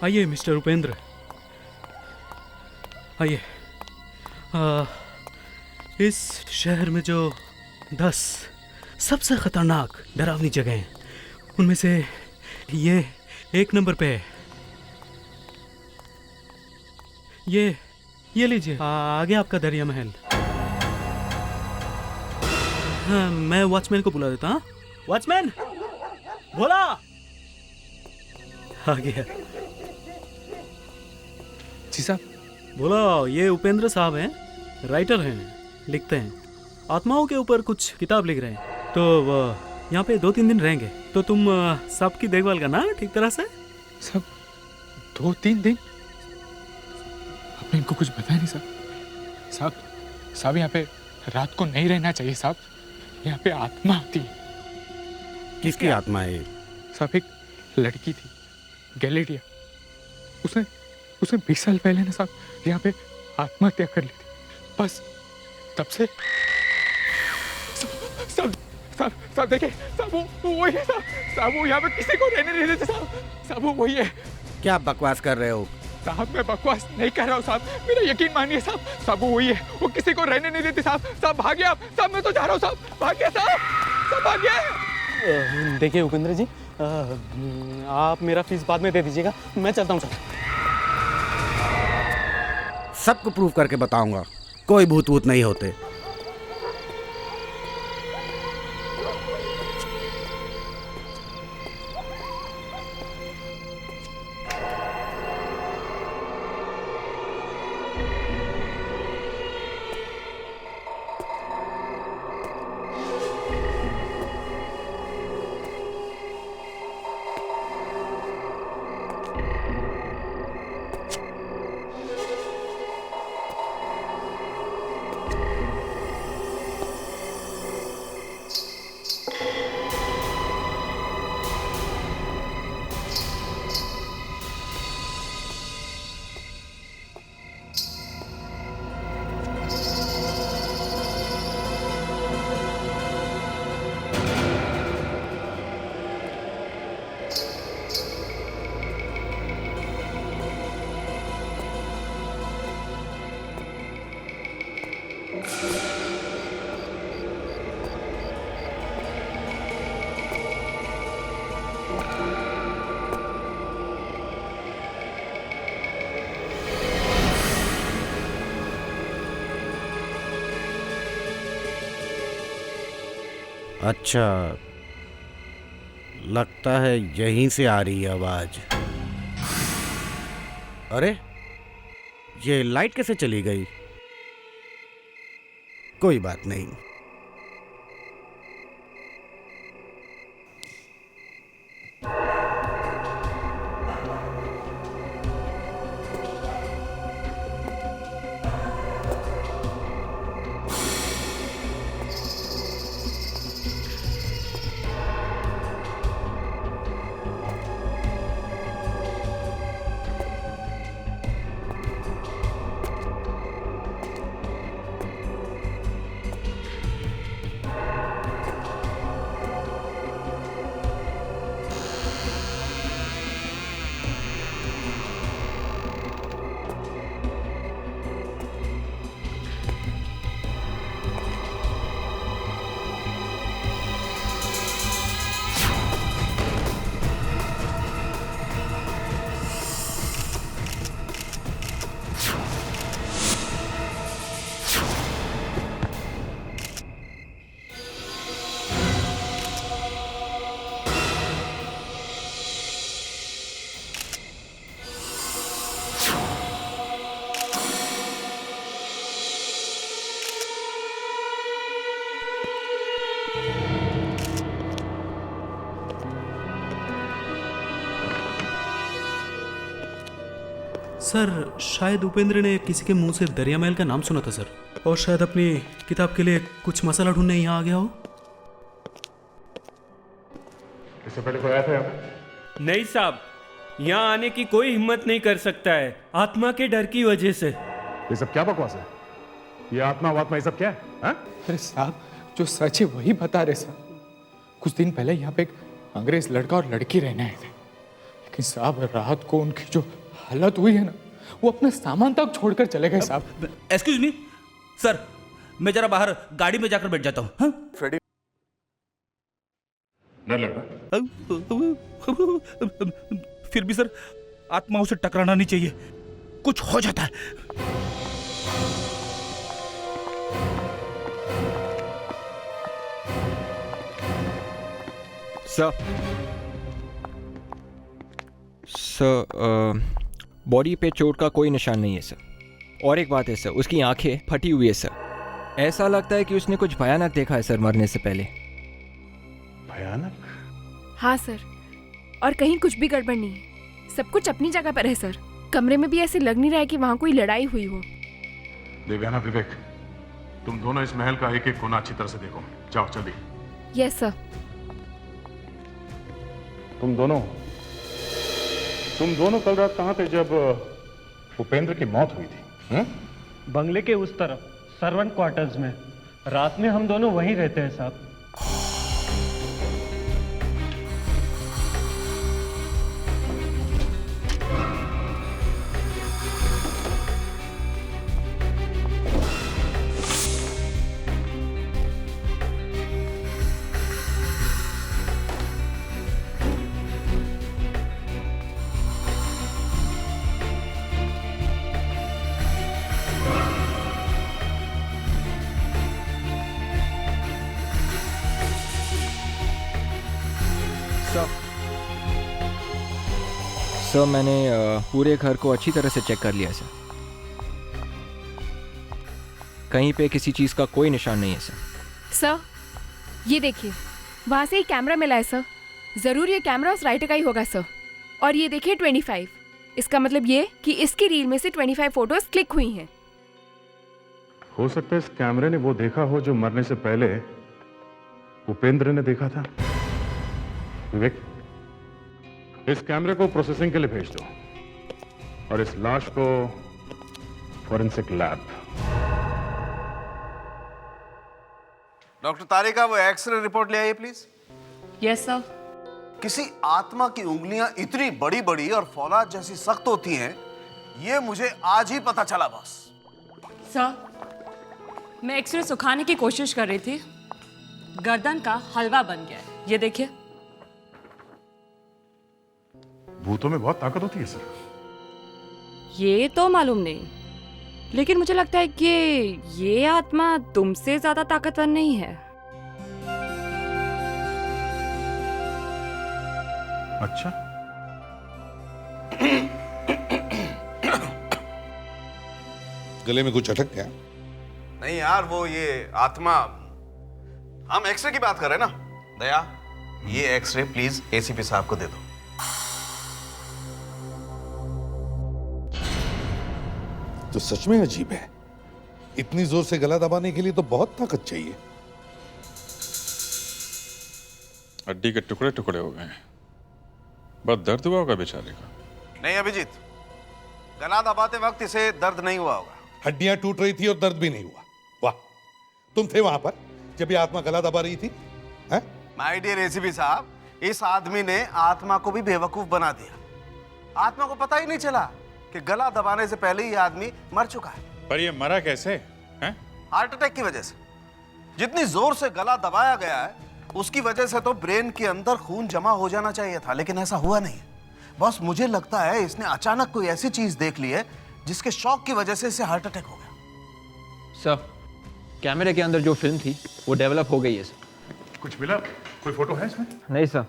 आइए मिस्टर उपेंद्र, आइए। इस शहर में जो 10 सबसे खतरनाक डरावनी जगह हैं, उनमें से ये 1 नंबर पे है। ये लीजिए, आगे आपका दरिया महल। हाँ, मैं वॉचमैन को बुला देता हूँ। वॉचमैन, बोला। आ गया। जी साहब। बोला, ये उपेंद्र साहब हैं, राइटर हैं, लिखते हैं, आत्माओं के ऊपर कुछ किताब लिख रहे हैं। तो यहाँ पे 2-3 दिन रहेंगे, तो तुम सबकी देखभाल करना ठीक तरह से। सब 2-3 दिन? आपने इनको कुछ बताया नहीं साहब? साहब यहाँ पे रात को नहीं रहना चाहिए साहब। यहाँ पे आत्मा आती है। किसकी आत्मा है? साहब एक लड़की थी, गैलेरिया। उसने 20 साल पहले ना साहब यहाँ पे आत्महत्या कर ली थी। बस तब से साहब देखिए साहब, वो वही है साहब, वो यहाँ पे किसी को रहने नहीं देते साहब, वो वही है। क्या बकवास कर रहे हो? साहब मैं बकवास नहीं कर रहा हूँ साहब, मेरा यकीन मानिए साहब, वो वही है, वो किसी को रहने नहीं देते साहब भागिए आप साहब, मैं तो जा रहा हूँ साहब, भागिए साहब भागिए। देखिए उपेंद्र जी, आप मेरा फीस बाद में दे दीजिएगा, मैं चलता हूँ सर। सबको प्रूव करके बताऊंगा, कोई भूत वूत नहीं होते। अच्छा, लगता है यहीं से आ रही है आवाज। अरे, ये लाइट कैसे चली गई? कोई बात नहीं। सर, शायद उपेंद्र ने किसी के मुंह से दरिया महल का नाम सुना था सर, और शायद अपनी किताब के लिए कुछ मसाला ढूंढने यहाँ आ गया हो। इससे पहले कोई आया था यहाँ? नहीं साहब, यहाँ आने की कोई हिम्मत नहीं कर सकता है, आत्मा के डर की वजह से। ये सब क्या बकवास है? ये आत्मा वात्मा ये सब क्या है? हाँ? अरे साहब जो सच है वही बता रहे साहब। कुछ दिन पहले यहाँ पे एक अंग्रेज लड़का और लड़की रहने आए थे। लेकिन साहब रात को उनकी जो हालत हुई है ना, वो अपना सामान तक छोड़कर चले गए साहब। एक्सक्यूज मी सर, मैं जरा बाहर गाड़ी में जाकर बैठ जाता हूँ। हाँ? डर लग रहा? फिर भी सर, आत्माओं से टकराना नहीं चाहिए, कुछ हो जाता है। सर बॉडी पे चोट का कोई निशान नहीं है सर। और एक बात है सर, उसकी आंखें फटी हुई है सर। ऐसा लगता है कि उसने कुछ भयानक देखा है सर मरने से पहले। भयानक? हाँ सर, और कहीं कुछ भी गड़बड़ नहीं है, सब कुछ अपनी जगह पर है सर। कमरे में भी ऐसे लग नहीं रहा है कि वहाँ कोई लड़ाई हुई हो। देवयाना, विवेक, तुम दोनों इस महल का एक एक कोना अच्छी तरह से देखो। जाओ जल्दी। Yes sir. तुम दोनों कल रात कहाँ थे जब उपेंद्र की मौत हुई थी? बंगले के उस तरफ सर्वेंट क्वार्टर्स में। रात में हम दोनों वहीं रहते हैं साहब। सर मैंने पूरे घर को अच्छी तरह से चेक कर लिया सर। कहीं पे किसी चीज़ का कोई निशान नहीं है सर। सर ये देखिए, वहाँ से एक कैमरा मिला है सर। ज़रूर ये कैमरा उस राइटर का ही होगा सर। और ये देखिए 25, इसका मतलब ये कि इसकी रील में से 25 फोटोज क्लिक हुई हैं। हो सकता है इस कैमरे ने वो देखा हो जो मरने से पहले उपेंद्र ने देखा था। विवेक, इस कैमरे को प्रोसेसिंग के लिए भेज दो और इस लाश को फॉरेंसिक लैब। डॉक्टर तारिका, वो एक्सरे रिपोर्ट ले आइए प्लीज। Yes sir. किसी आत्मा की उंगलियां इतनी बड़ी बड़ी और फौलाद जैसी सख्त होती हैं, ये मुझे आज ही पता चला बॉस। सर, मैं एक्सरे सुखाने की कोशिश कर रही थी, गर्दन का हलवा बन गया है, ये देखिए। भूतों में बहुत ताकत होती है सर। ये तो मालूम नहीं, लेकिन मुझे लगता है कि ये आत्मा तुमसे ज्यादा ताकतवर नहीं है। अच्छा, गले में कुछ अटक गया? नहीं यार, वो ये आत्मा, हम एक्सरे की बात कर रहे हैं ना। दया, ये एक्सरे प्लीज एसीपी साहब को दे दो। तो सच में अजीब है, इतनी जोर से गला दबाने के लिए तो बहुत ताकत चाहिए। हड्डी के टुकड़े टुकड़े हो गए हैं, बहुत दर्द हुआ होगा बेचारे का। नहीं अभिजीत, गला दबाते वक्त इसे दर्द नहीं हुआ होगा। हड्डियां टूट रही थी और दर्द भी नहीं हुआ। वाह, तुम थे वहां पर जब ये आत्मा गला दबा रही थी? हैं? माय डियर एसीपी साहब, इस आदमी ने आत्मा को भी बेवकूफ बना दिया। आत्मा को पता ही नहीं चला कि गला दबाने से पहले ही आदमी मर चुका है। पर ये मरा कैसे हैं? हार्ट अटैक की वजह से। जितनी जोर से गला दबाया गया है, उसकी वजह से तो ब्रेन के अंदर खून जमा हो जाना चाहिए था, लेकिन ऐसा हुआ नहीं। बस मुझे लगता है इसने अचानक कोई ऐसी चीज देख ली है जिसके शॉक की वजह से इसे हार्ट अटैक हो गया। सर, कैमरे के अंदर जो फिल्म थी वो डेवलप हो गई है सर। कुछ मिला? कोई फोटो है इसमें? नहीं सर,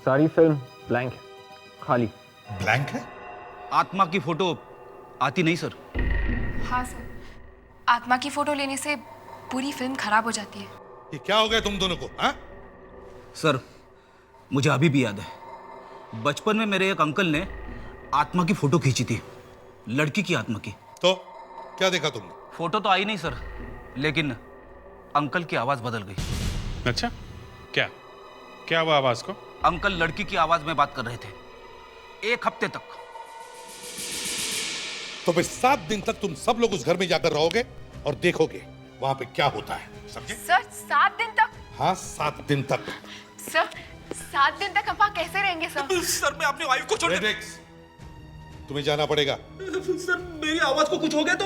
सारी फिल्म ब्लैंक है, खाली। ब्लैंक है? आत्मा की फोटो आती नहीं सर। हाँ सर, आत्मा की फोटो लेने से पूरी फिल्म खराब हो जाती है। ये क्या हो गया तुम दोनों को? हाँ? सर, मुझे अभी भी याद है, बचपन में मेरे एक अंकल ने आत्मा की फोटो खींची थी, लड़की की आत्मा की। तो क्या देखा तुमने? फोटो तो आई नहीं सर, लेकिन अंकल की आवाज बदल गई। अच्छा, क्या क्या हुआ आवाज को? अंकल लड़की की आवाज में बात कर रहे थे 1 हफ्ते तक। तो फिर 7 दिन तक तुम सब लोग उस घर में जाकर रहोगे और देखोगे वहां पे क्या होता है, समझे? सर 7 दिन तक? हाँ, 7 दिन तक। सर 7 दिन तक हम वहाँ कैसे रहेंगे सर? सर मैं अपनी वाइफ को छोड़ फेड्रिक्स, तुम्हें जाना पड़ेगा। सर मेरी आवाज को कुछ हो गया तो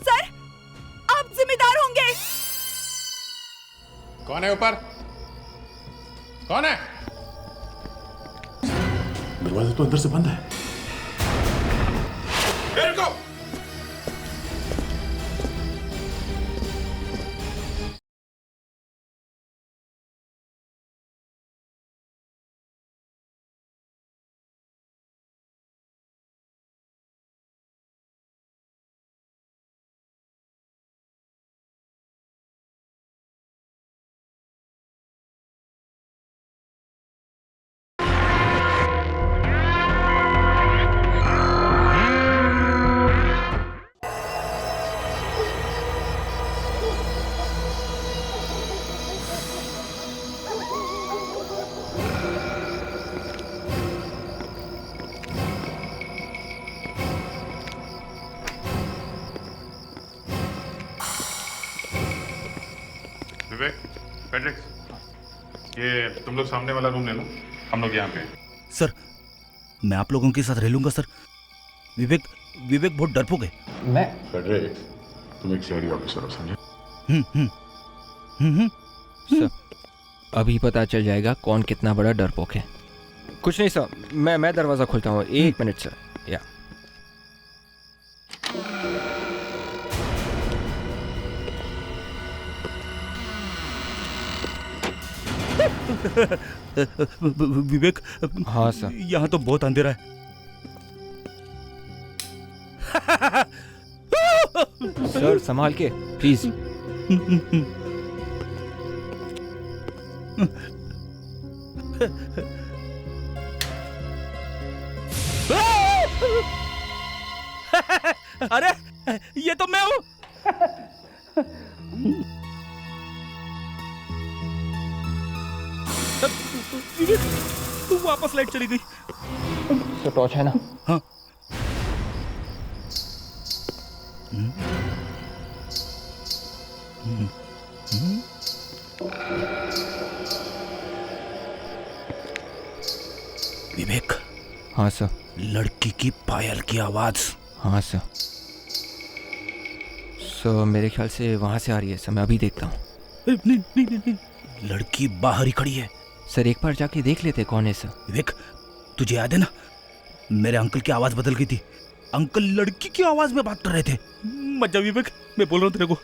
सर आप जिम्मेदार होंगे। कौन है ऊपर? कौन है? दरवाजा तो अंदर से बंद है। को विवेक, फेड्रिक्स, ये तुम लोग सामने वाला रूम ले लो, हम लोग यहाँ पे। सर मैं आप लोगों के साथ रह लूंगा सर। विवेक बहुत डरपोक है। मैं फेड्रिक्स, तुम एक सीआईडी ऑफिसर हो, समझे? सर अभी पता चल जाएगा कौन कितना बड़ा डरपोक है। कुछ नहीं सर, मैं दरवाज़ा खोलता हूँ। 1 मिनट सर। या विवेक। हाँ सर। यहाँ तो बहुत अंधेरा है। सर संभाल के प्लीज। अरे ये तो मैं हूँ। तू वापस लाइट चली गई। तो टॉर्च है ना? हाँ। विवेक। हाँ सर। लड़की की पायल की आवाज। हाँ सर। सर मेरे ख्याल से वहां से आ रही है सर, मैं अभी देखता हूँ। नहीं, लड़की बाहर ही खड़ी है। सर एक बार जाके देख लेते कौन है सर। विवेक तुझे याद है ना, मेरे अंकल की आवाज बदल गई थी। अंकल लड़की की आवाज में बात कर रहे थे। मत जा विवेक, मैं बोल रहा हूँ तेरे को।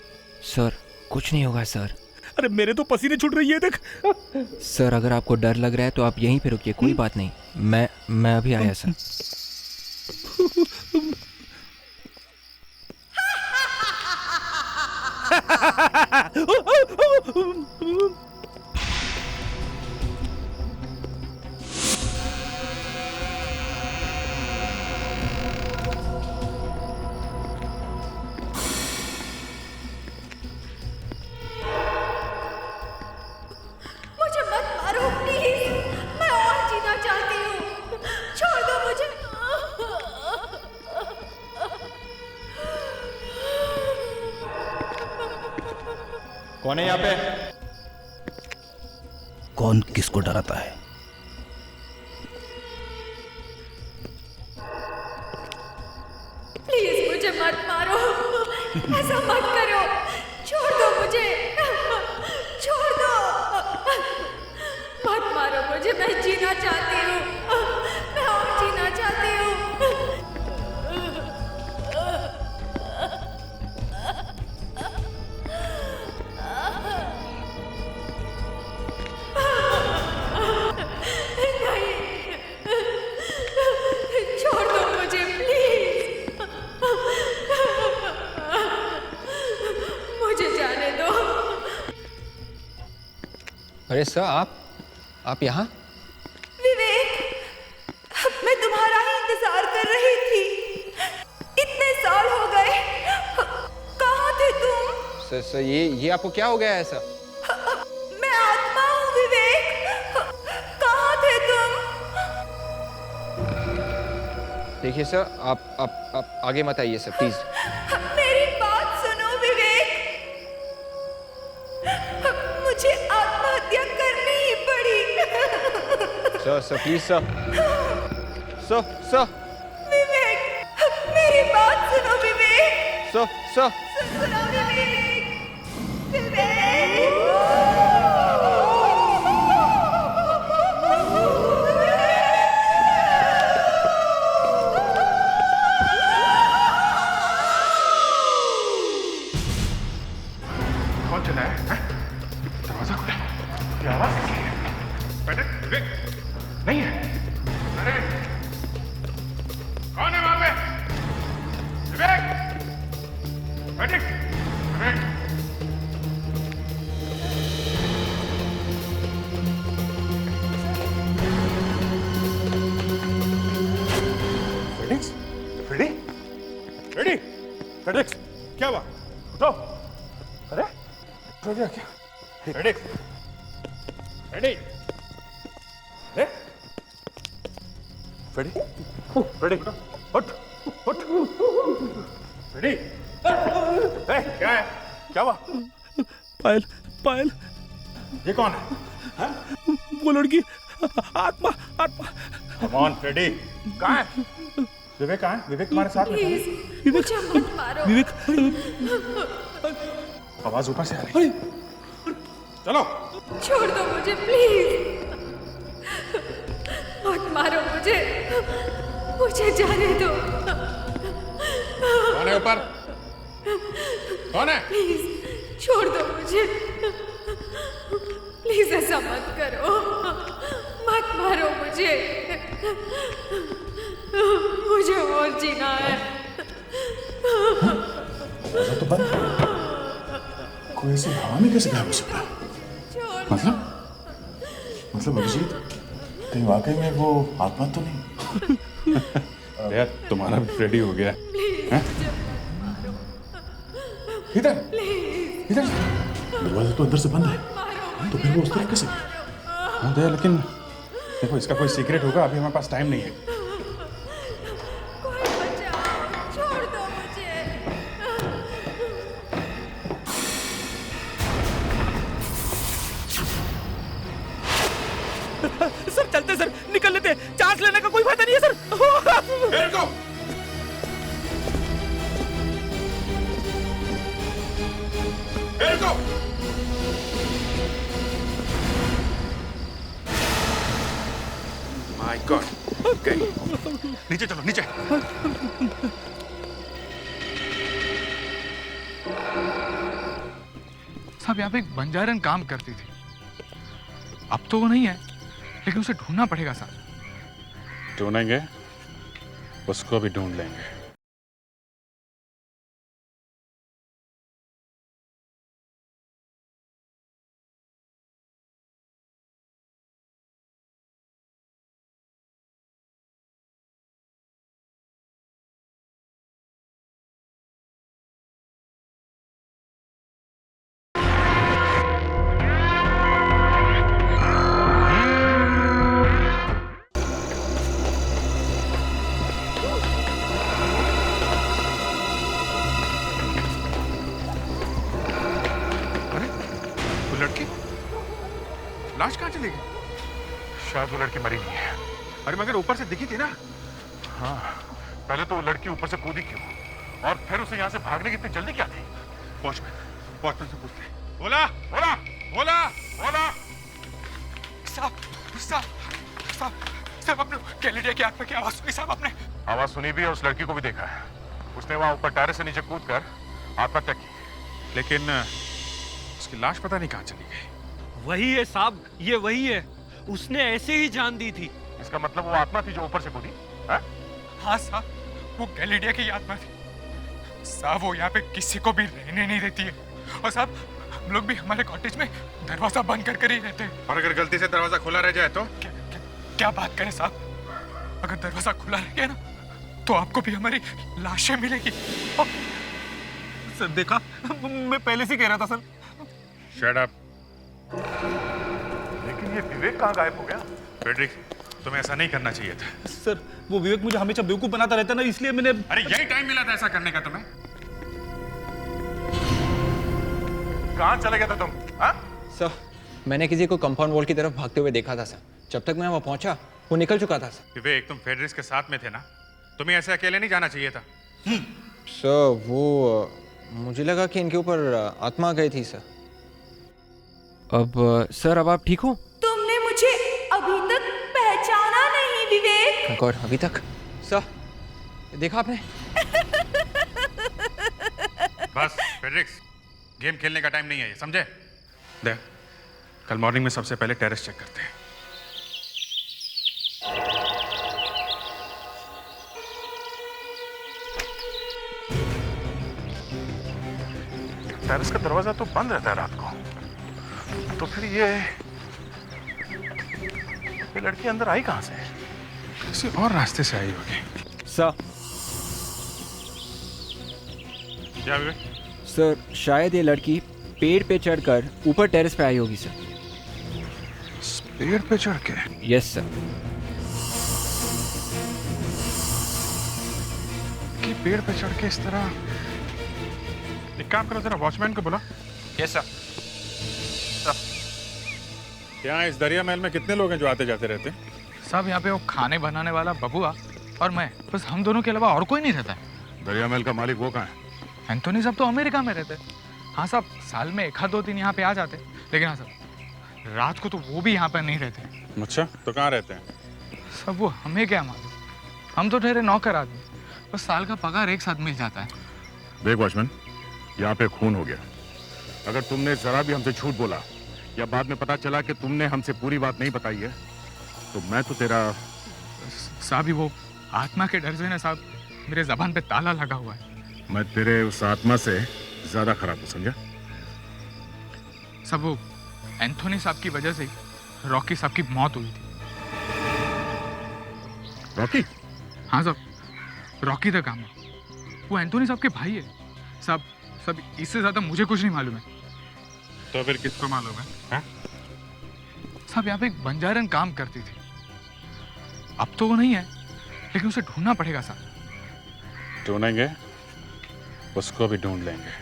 सर कुछ नहीं होगा सर। अरे मेरे तो पसीने छूट रही है देख। सर अगर आपको डर लग रहा है तो आप यहीं पे रुकिए, कोई बात नहीं। मैं अभी आया सर। मुझे मत मारो प्लीज, मैं और जीना चाहती हूँ, छोड़ दो मुझे। कौन है यहाँ पे? कौन किसको डराता है? प्लीज मुझे मत मारो, ऐसा मत करो, छोड़ दो मुझे, छोड़ दो, मत मारो मुझे, मैं जीना चाहती हूँ, मैं और जीना चाहती हूँ। नहीं, छोड़ दो मुझे प्लीज, मुझे जाने दो। अरे सर आप यहाँ? विवेक, मैं तुम्हारा ही इंतजार कर रही थी, इतने साल हो गए, कहाँ थे तुम? सर ये आपको क्या हो गया है सर? मैं आत्मा हूँ विवेक, कहाँ थे तुम? देखिए सर आप आगे मत आइए सर प्लीज। मेरी बात सुनो विवेक, सर प्लीज सर सर विवेक, मेरी बात सुनो विवेक। सर सुनो विवेक, विवेक। कौन चला है? दरवाजा खुला है। ये आवाज किसकी है? पैट्रिक, विवेक, नहीं है। अरे कौन है वहां पे? विवेक, पैट्रिक, विवेक। फेडिक्स, फ्रेडी, फ्रेडी, फेडिक्स, क्या हुआ? उठो। अरे हो गया क्या? फ्रेडिक्स, फ्रेडी, अरे फ्रेडी, फ्रेडी, उठ, उठ, फ्रेडी, क्या है? क्या हुआ? पायल पायल, ये कौन है? वो लड़की, आत्मा आत्मा। कम ऑन फ्रेडी, कहाँ है? विवेक कहाँ है? विवेक तुम्हारे साथ में था? मुझे मत मारो। विवेक, आवाज ऊपर से आ रही है। चलो। छोड़ दो मुझे प्लीज, मत मारो मुझे, मुझे जाने दो। कौन है ऊपर? कौन है? प्लीज छोड़ दो मुझे, प्लीज ऐसा मत करो, मत मारो मुझे, मुझे और जीना है। दरवाजा तो बंद है। कोई ऐसी हवा में कैसे गायब हो सकता है? मतलब अभिजीत, कहीं वाकई में वो आत्मा तो नहीं? अरे यार, तुम्हारा भी रेडी हो गया है? इधर, इधर। दरवाजा तो अंदर से बंद है, तो फिर वो उस तरफ कैसे? हाँ दया, लेकिन देखो इसका कोई सीक्रेट होगा, अभी हमारे पास टाइम नहीं है। छोड़ दो मुझे। सर चलते सर, निकल लेते, चांस लेने का कोई फायदा नहीं है सर। माय गॉड, नीचे चलो, नीचे। साहब यहाँ पे एक बंजारन काम करती थी, अब तो वो नहीं है, लेकिन उसे ढूंढना पड़ेगा साहब। ढूंढेंगे, उसको भी ढूंढ लेंगे। लाश कहाँ चली गई? शायद वो लड़की मरी नहीं है। अरे मगर ऊपर से दिखी थी ना। हाँ, पहले तो वो लड़की ऊपर से कूदी क्यों, और फिर उसे यहाँ से भागने की इतनी जल्दी क्या थी? वॉचमैन से पूछते। बोला बोला बोला बोला। साहब आपने कैलेडिया की आत्मा की आवाज सुनी? साहब आपने आवाज सुनी भी और उस लड़की को भी देखा है। उसने वहां ऊपर टायर से नीचे कूद कर आत्महत्या की, लेकिन उसकी लाश पता नहीं कहाँ चली गई। वही है साहब, ये वही है, उसने ऐसे ही जान दी थी। इसका मतलब वो आत्मा थी जो ऊपर से कूदी? हाँ साहब, वो गैलिडिया की आत्मा थी साहब। वो यहाँ पे किसी को भी रहने नहीं देती है, और साहब हम लोग भी हमारे कॉटेज में दरवाजा बंद कर ही रहते हैं। और अगर गलती से दरवाजा खुला रह जाए तो? क्या बात करें साहब, अगर दरवाजा खुला रह गया ना तो आपको भी हमारी लाशें मिलेगी। सर देखा, मैं पहले से कह रहा था सर। Shut up. लेकिन ये विवेक कहाँ गायब हो गया? फ्रेडरिक, तुम्हें ऐसा नहीं करना चाहिए था। सर वो विवेक मुझे हमेशा बेवकूफ बनाता रहता ना, इसलिए मैंने। अरे यही टाइम मिला था ऐसा करने का तुम्हें। कहाँ चले गए थे तुम? सर मैंने किसी को कंपाउंड वॉल की तरफ भागते हुए देखा था सर। जब तक मैं वहां पहुंचा वो निकल चुका था सर। विवेक, तुम फेडरिक्स के साथ में थे ना, तुम्हें ऐसे अकेले नहीं जाना चाहिए था। सर वो मुझे लगा कि इनके ऊपर आत्मा गई थी सर। अब सर अब आप ठीक हो? तुमने मुझे अभी तक पहचाना नहीं विवेक। गॉड, अभी तक? सर देखा आपने? बस फेडरिक्स, गेम खेलने का टाइम नहीं है ये, समझे? देख, कल मॉर्निंग में सबसे पहले टेरेस चेक करते हैं। टेरेस का दरवाजा तो बंद रहता है रात को, तो फिर ये लड़की अंदर आई कहां से? किसी और रास्ते से आई होगी। सर क्या विवेक? सर शायद ये लड़की पेड़ पे चढ़कर ऊपर टेरेस पे आई होगी सर। पेड़ पे चढ़ के? Yes sir. कि पेड़ पे चढ़ के इस तरह? एक काम करो, जरा वॉचमैन को बुला। Yes sir. यहाँ इस दरिया महल में कितने लोग हैं जो आते जाते रहते हैं? सब यहाँ पे वो खाने बनाने वाला बबुआ और मैं, बस हम दोनों के अलावा और कोई नहीं रहता है। दरिया महल का मालिक वो कहाँ है? एंथोनी साहब तो अमेरिका में रहते। हाँ साहब, साल में 1-2 दिन यहाँ पे आ जाते, लेकिन हाँ साहब रात को तो वो भी यहाँ पर नहीं रहते। अच्छा, तो कहाँ रहते हैं? सब वो हमें क्या मालूम, हम तो ठहरे नौकर आदमी, बस साल का पगार एक साथ मिल जाता है। देख वॉचमैन, यहाँ पे खून हो गया। अगर तुमने जरा भी हमसे झूठ बोला या बाद में पता चला कि तुमने हमसे पूरी बात नहीं बताई है, तो मैं तो तेरा... साहब ही वो आत्मा के डर से ना साहब, मेरे जबान पे ताला लगा हुआ है। मैं तेरे उस आत्मा से ज्यादा खराब हूँ, समझा? सब वो एंथोनी साहब की वजह से रॉकी साहब की मौत हुई थी। रॉकी? हाँ साहब, रॉकी द गामा, वो एंथोनी साहब के भाई है साहब। सब इससे ज्यादा मुझे कुछ नहीं मालूम है। तो फिर किसको मालूम है? साहब यहाँ पे एक बंजारन काम करती थी, अब तो वो नहीं है, लेकिन उसे ढूंढना पड़ेगा साहब। ढूंढेंगे, उसको भी ढूंढ लेंगे।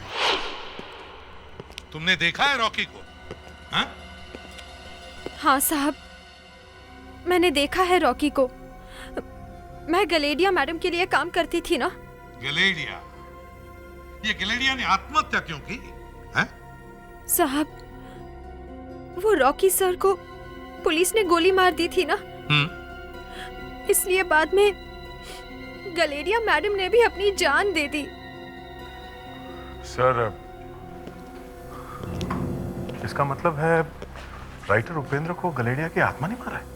तुमने देखा है रॉकी को? हाँ? हाँ साहब, मैंने देखा है रॉकी को। मैं गलेडिया मैडम के लिए काम करती थी ना। गलेडिया? ये गलेडिया ने आत्महत्या क्यों की? हैं? साहब, वो रॉकी सर को पुलिस ने गोली मार दी थी ना, इसलिए बाद में गलेडिया मैडम ने भी अपनी जान दे दी। सर, इसका मतलब है राइटर उपेंद्र को गलेडिया की आत्मा ने मारा है?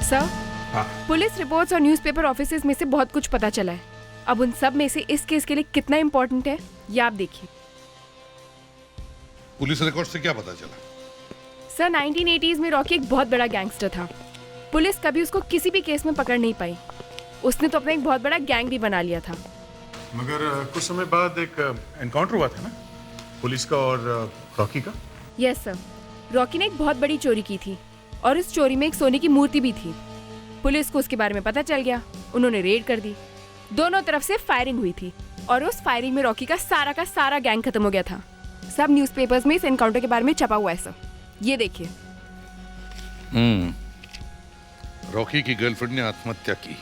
सर, पुलिस रिपोर्ट्स और न्यूज़पेपर ऑफिसेज में से बहुत कुछ पता चला है। अब उन सब में से इस केस के लिए कितना इम्पोर्टेंट है ये आप देखिए। पुलिस रिकॉर्ड से क्या पता चला? सर, 1980s में रॉकी एक बहुत बड़ा गैंगस्टर था। पुलिस कभी उसको किसी भी केस में पकड़ नहीं पाई। उसने तो अपना एक बहुत बड़ा गैंग भी बना लिया था। मगर कुछ समय बाद एक एनकाउंटर हुआ था ना, पुलिस का और रॉकी का? यस सर, रॉकी ने एक बहुत बड़ी चोरी की थी और इस चोरी में एक सोने की मूर्ति भी थी। पुलिस को उसके बारे में पता चल गया, उन्होंने रेड कर दी। दोनों तरफ से फायरिंग हुई थी और उस फायरिंग में रॉकी का सारा गैंग खत्म हो गया था। सब न्यूज़पेपर्स में इस एनकाउंटर के बारे में छपा हुआ है सर, ये देखिए। रॉकी की गर्लफ्रेंड ने आत्महत्या की,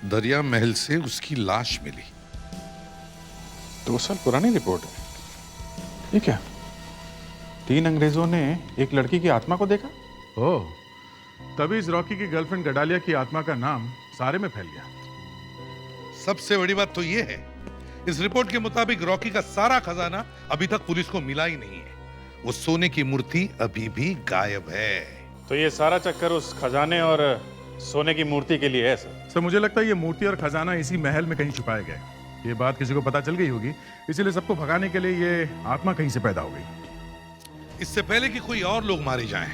दरिया महल से उसकी लाश मिली। 2 साल पुरानी रिपोर्ट है ये क्या? 3 अंग्रेजों ने एक लड़की की आत्मा को देखा। ओह, तभी इस रॉकी की गर्लफ्रेंड गडालिया की आत्मा का नाम सारे में फैल गया। सबसे बड़ी बात तो यह है, इस रिपोर्ट के मुताबिक रॉकी का सारा खजाना अभी तक पुलिस को मिला ही नहीं है। वो सोने की मूर्ति अभी भी गायब है। तो ये सारा चक्कर उस खजाने और सोने की मूर्ति के लिए है सर? सर, मुझे लगता है ये मूर्ति और खजाना इसी महल में कहीं छुपाए गए। ये बात किसी को पता चल गई होगी, इसीलिए सबको भगाने के लिए ये आत्मा कहीं से पैदा हो गई। इससे पहले कि कोई और लोग मारे जाएं,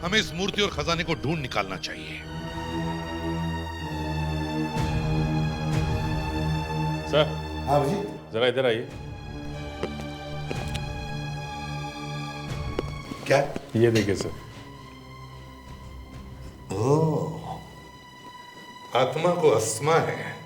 हमें इस मूर्ति और खजाने को ढूंढ निकालना चाहिए। सर, हाँ जी। जरा इधर आइए। क्या? ये देखिए सर। ओह, आत्मा को अस्थमा है।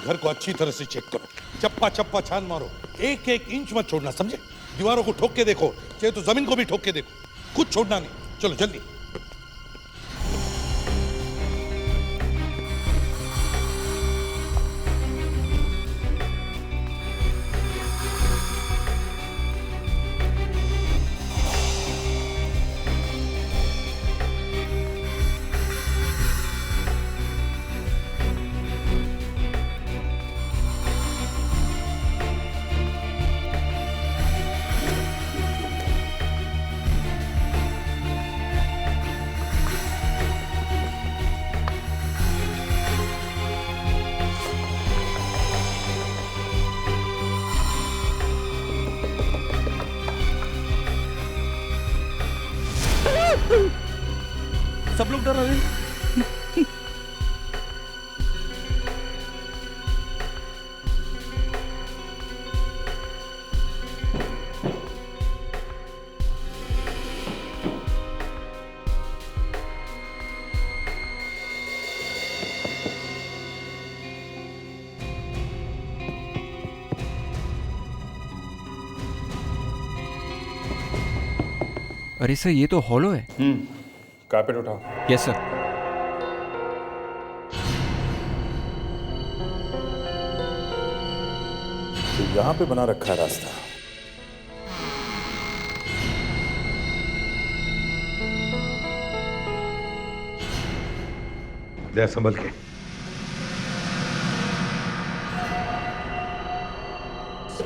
घर को अच्छी तरह से चेक करो, चप्पा चप्पा छान मारो, एक एक इंच मत छोड़ना, समझे? दीवारों को ठोक के देखो, चाहे तो जमीन को भी ठोक के देखो, कुछ छोड़ना नहीं। चलो जल्दी। सब लोग डर रहे हैं। अरे सर, ये तो हॉलो है। कारपेट उठाओ। Yes sir. तो यहाँ पे बना रखा है रास्ता। जय संभल के।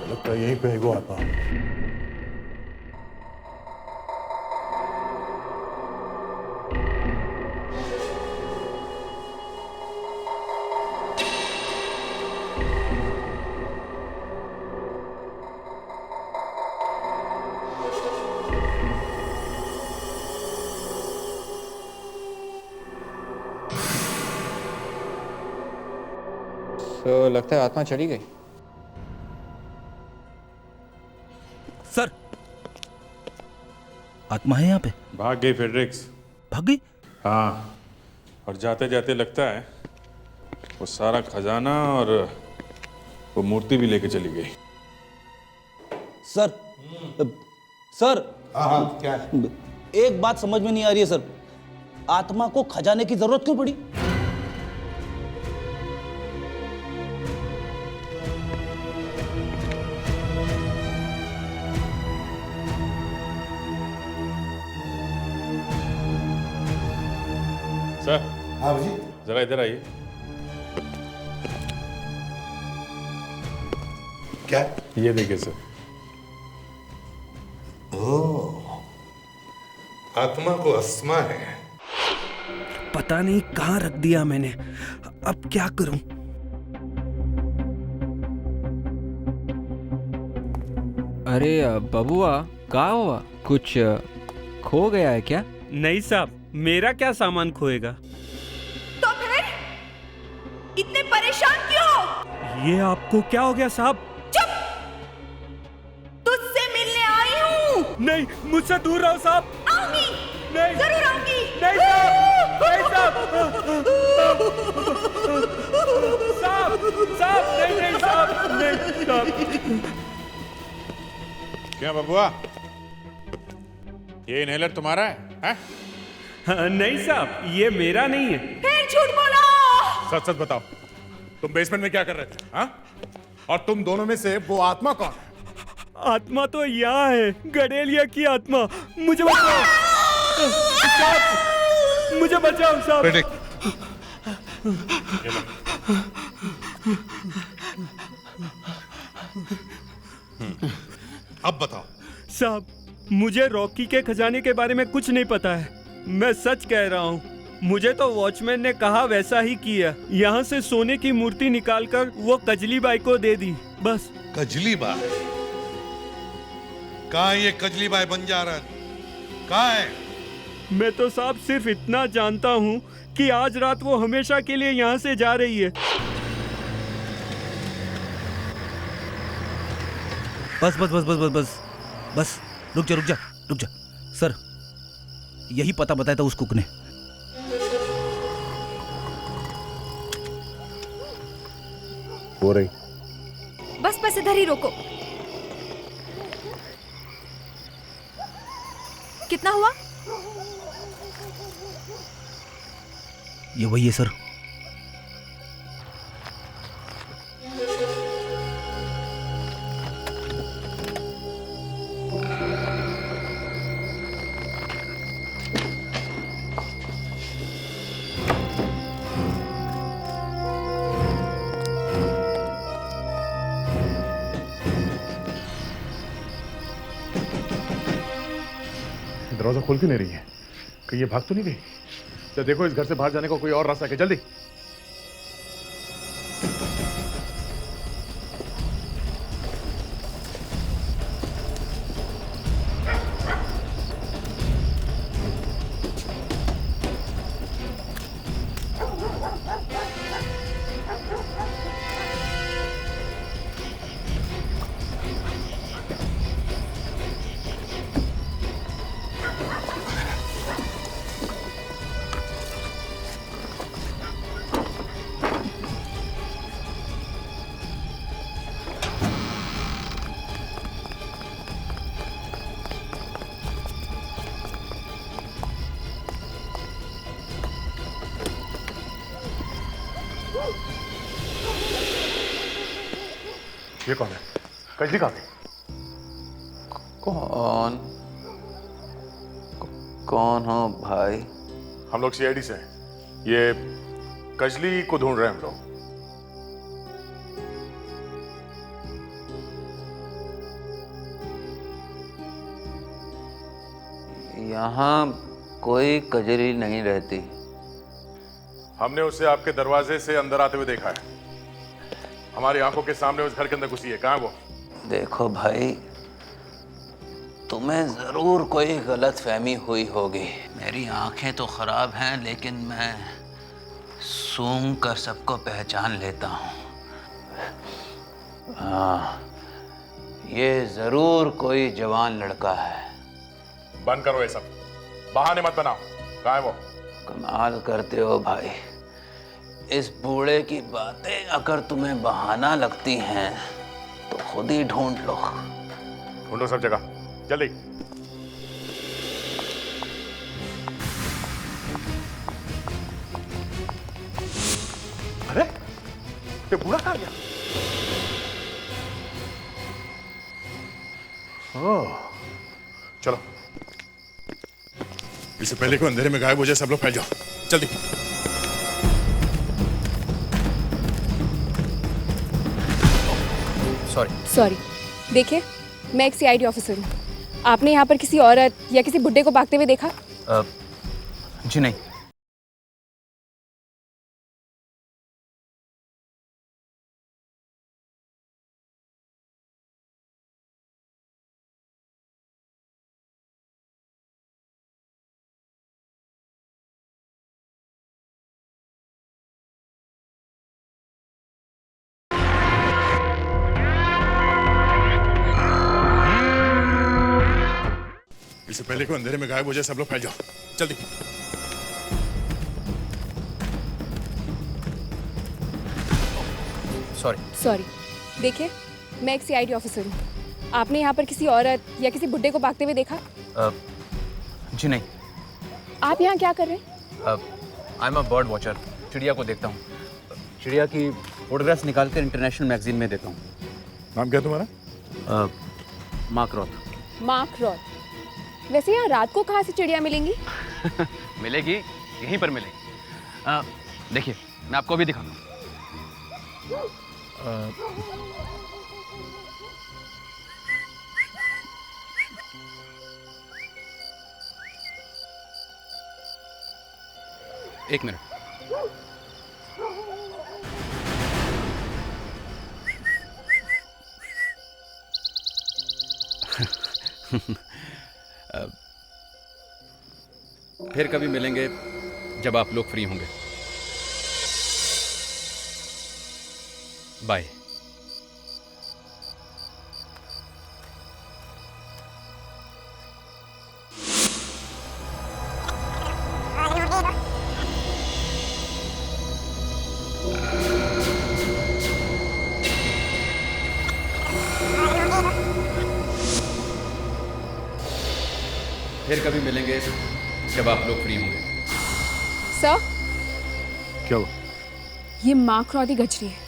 लगता है यहीं पे है वो आत्मा। तो लगता है आत्मा चली गई। सर, आत्मा है यहाँ पे। भाग गई फेड्रिक्स। भाग गई? हाँ, और जाते जाते लगता है वो सारा खजाना और वो मूर्ति भी लेके चली गई। Sir, sir. हाँ, क्या? एक बात समझ में नहीं आ रही है सर, आत्मा को खजाने की जरूरत क्यों पड़ी? सर। हाँ जी। जरा इधर आइए। क्या? ये देखिए सर। ओह, आत्मा को अस्थमा है। पता नहीं कहाँ रख दिया मैंने, अब क्या करूं? अरे बबुआ, क्या हुआ? कुछ खो गया है क्या? नहीं साहब, मेरा क्या सामान खोएगा। तो फिर इतने परेशान क्यों? ये आपको क्या हो गया साहब? चुप! तुझसे मिलने आई हूँ। नहीं, मुझसे दूर रहो साहब। आऊंगी। नहीं, जरूर आऊंगी। नहीं साहब, नहीं साहब, साहब, साहब, नहीं, नहीं साहब, नहीं साहब। क्या बबुआ, ये इनहेलर तुम्हारा है? हैं? नहीं साहब, ये मेरा नहीं है। फिर झूठ बोला। सच सच बताओ, तुम बेसमेंट में क्या कर रहे थे? हाँ? और तुम दोनों में से वो आत्मा कौन है? आत्मा तो यहाँ है, गडेलिया की आत्मा। मुझे बचाओ साहब, मुझे बचाओ साहब। अब बताओ। साहब, मुझे रॉकी के खजाने के बारे में कुछ नहीं पता है। मैं सच कह रहा हूँ। मुझे तो वॉचमैन ने कहा वैसा ही किया। यहाँ से सोने की मूर्ति निकालकर वो कजली बाई को दे दी, बस। कजली बाई? कहाँ है ये कजली बाई बंजारन? कहाँ है? मैं तो साहब सिर्फ इतना जानता हूँ कि आज रात वो हमेशा के लिए यहाँ से जा रही है। बस बस बस बस बस बस बस, रुक जा रुक जा रुक जा। सर, यही पता बताया था उस कुक ने। हो रही। बस बस इधर ही रोको। कितना हुआ? ये वही है सर। दरवाजा खोल क्यों नहीं रही है? कहीं ये भाग तो नहीं गई? तो देखो, इस घर से बाहर जाने का कोई और रास्ता है, जल्दी। ये कौन है? कजली कहाँ गई? कौन हो भाई? हम लोग सीआईडी से हैं। ये कजली को ढूंढ रहे हैं हम लोग। यहाँ कोई कजली नहीं रहती। हमने उसे आपके दरवाजे से अंदर आते हुए देखा है। हमारी आंखों के सामने उस घर के अंदर घुसी है। कहाँ है वो? देखो भाई, तुम्हें जरूर कोई गलत फहमी हुई होगी। मेरी आंखें तो खराब हैं, लेकिन मैं सूंघ कर सबको पहचान लेता हूँ। हाँ, ये जरूर कोई जवान लड़का है। बंद करो ये सब, बहाने मत बनाओ। कहाँ है वो? कमाल करते हो भाई। इस बूढ़े की बातें अगर तुम्हें बहाना लगती हैं तो खुद ही ढूंढ लो। ढूंढो सब जगह, जल्दी। अरे, ये बूढ़ा कहाँ गया? ओह, चलो। इससे पहले कोई अंधेरे में गायब हो जाए, सब लोग फैल जाओ, जल्दी। सॉरी, देखिए, मैं एक सीआईडी ऑफिसर हूँ। आपने यहाँ पर किसी औरत या किसी बुड्ढे को भागते हुए देखा? जी नहीं। इससे पहले कोई अंधेरे में गायब हो जाए, सब लोग फैल जाओ, जल्दी। सॉरी, देखिए, मैं एक सीआईडी ऑफिसर हूँ। आपने यहाँ पर किसी औरत या किसी बुड्ढे को भागते हुए देखा? जी नहीं। आप यहाँ क्या कर रहे हैं? I am a bird watcher. चिड़िया को देखता हूँ। चिड़िया की फोटोग्राफ्स निकाल कर इंटरनेशनल मैगजीन में देता हूँ। नाम क्या तुम्हारा? मार्क रॉथ। मार्क रॉथ। वैसे यहाँ रात को कहाँ से चिड़िया मिलेंगी? मिलेगी, यहीं पर मिलेगी। देखिए, मैं आपको भी दिखाऊंगा। एक मिनट। फिर कभी मिलेंगे जब आप लोग फ्री होंगे। बाय। फिर कभी मिलेंगे जब आप लोग फ्री होंगे। सर, क्या हुआ? ये माकरौदी गजरी है।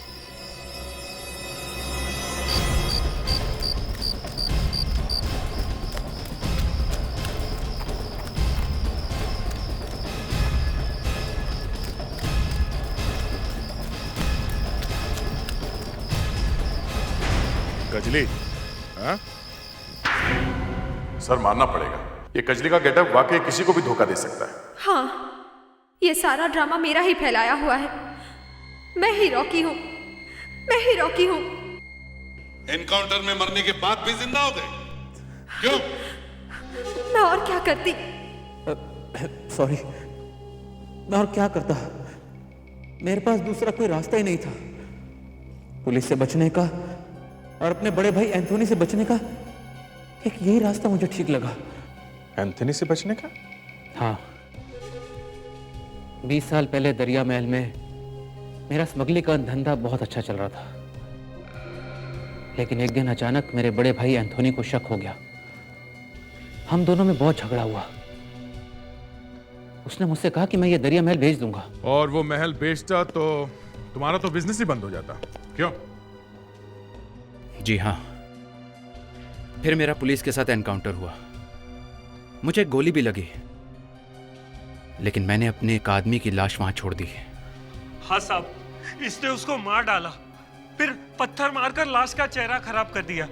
कजली? हाँ? सर मानना पड़ेगा, ये कजली का गेटअप वाकई किसी को भी धोखा दे सकता है। हाँ, ये सारा ड्रामा मेरा ही फैलाया हुआ है। मैं ही रॉकी हूँ, मैं ही रॉकी हूँ। एनकाउंटर में मरने के बाद भी जिंदा हो गए, क्यों? मैं और क्या करती? सॉरी, मैं और क्या करता? मेरे पास दूसरा कोई रास्ता ही नहीं था। पुलिस से बचने का और अपने बड़े भाई एंथोनी से बचने का एक यही रास्ता मुझे ठीक लगा। एंथोनी से बचने का? हाँ, 20 साल पहले दरिया महल में मेरा स्मगलिंग का धंधा बहुत अच्छा चल रहा था, लेकिन एक दिन अचानक मेरे बड़े भाई एंथोनी को शक हो गया। हम दोनों में बहुत झगड़ा हुआ। उसने मुझसे कहा कि मैं ये दरिया महल बेच दूंगा। और वो महल बेचता तो तुम्हारा तो बिजनेस ही बंद हो जाता, क्यों? जी हाँ, फिर मेरा पुलिस के साथ एनकाउंटर हुआ। मुझे गोली भी लगी, लेकिन मैंने अपने एक आदमी की लाश वहां छोड़ दी। हाँ साहब, इसने उसको मार डाला, फिर पत्थर मारकर लाश का चेहरा खराब कर दिया।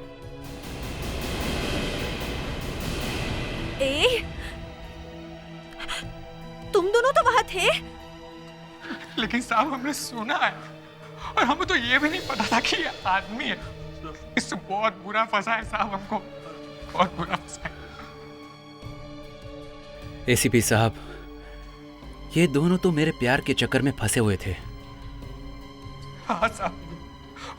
तुम दोनों तो वहां थे? लेकिन साहब हमने सुना है और हमें तो ये भी नहीं पता था कि ये आदमी है। इससे बहुत बुरा फंसा है साहब, हमको बहुत बुरा फंसा है। एसीपी साहब, ये दोनों तो मेरे प्यार के चक्कर में फंसे हुए थे। हाँ साहब,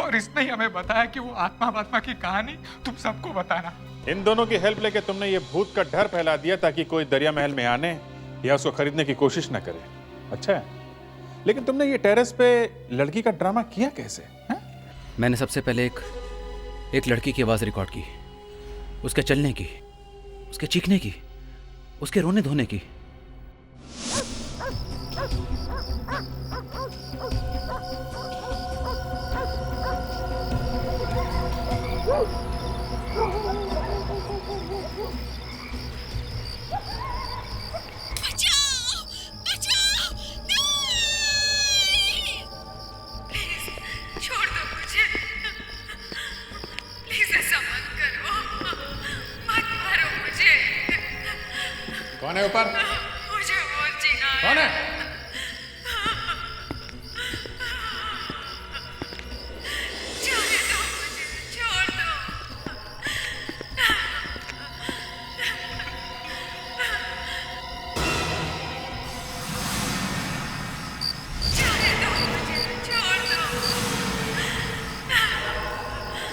और इसने ही हमें बताया कि वो आत्मा की कहानी तुम सबको बताना। इन दोनों की हेल्प लेके तुमने ये भूत का डर फैला दिया ताकि कोई दरिया महल में आने या उसको खरीदने की कोशिश ना करे। अच्छा है, लेकिन तुमने ये टेरेस पे लड़की का ड्रामा किया कैसे? है? मैंने सबसे पहले एक लड़की की आवाज रिकॉर्ड की, उसके चलने की, उसके चीखने की, उसके रोने धोने की। कौन है ऊपर? मुझे और जीना है। कौन है? जाने दो मुझे, छोड़ दो। जाने दो मुझे, छोड़ दो।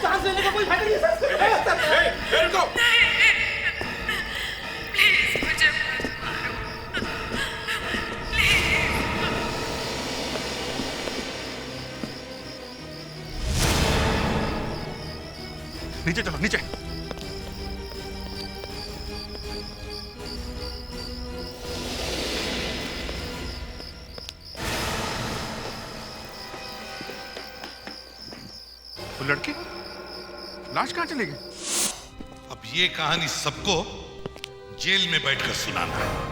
सांस लेने का कोई फायदा नहीं है सर। प्लीज मुझे मत मारो, प्लीज। नीचे चलो, नीचे। वो लड़की लाश कहां चली गई? अब ये कहानी सबको जेल में बैठकर सुनाना है।